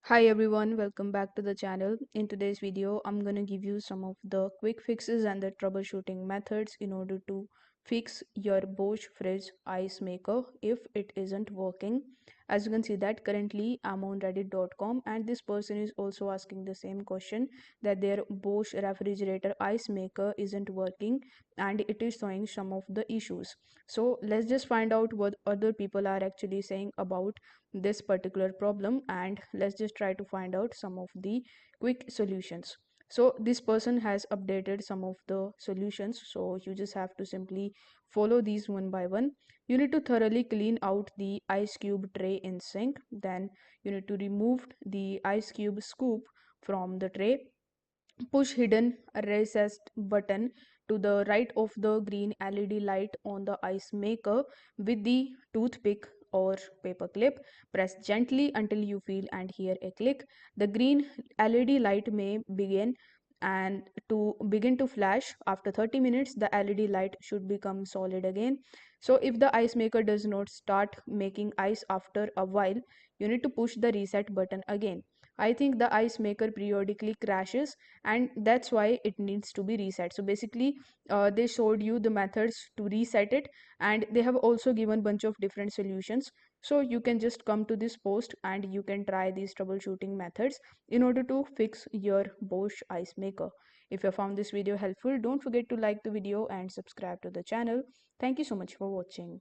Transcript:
Hi everyone, welcome back to the channel. In today's video, I'm going to give you some of the quick fixes and the troubleshooting methods in order to fix your Bosch fridge ice maker if it isn't working. As you can see that currently I'm on reddit.com and this person is also asking the same question that their Bosch refrigerator ice maker isn't working and it is showing some of the issues. So let's just find out what other people are actually saying about this particular problem and let's just try to find out some of the quick solutions. So this person has updated some of the solutions, so you just have to simply follow these one by one. You need to thoroughly clean out the ice cube tray in sink, then you need to remove the ice cube scoop from the tray. Push hidden recessed button to the right of the green LED light on the ice maker with the toothpick or paper clip. Press gently until you feel and hear a click. The green LED light may begin to flash. After 30 minutes, the LED light should become solid again. So if the ice maker does not start making ice after a while, you need to push the reset button again. I think the ice maker periodically crashes and that's why it needs to be reset. So basically they showed you the methods to reset it and they have also given bunch of different solutions, so you can just come to this post and you can try these troubleshooting methods in order to fix your Bosch ice maker. If you found this video helpful, don't forget to like the video and subscribe to the channel. Thank you so much for watching.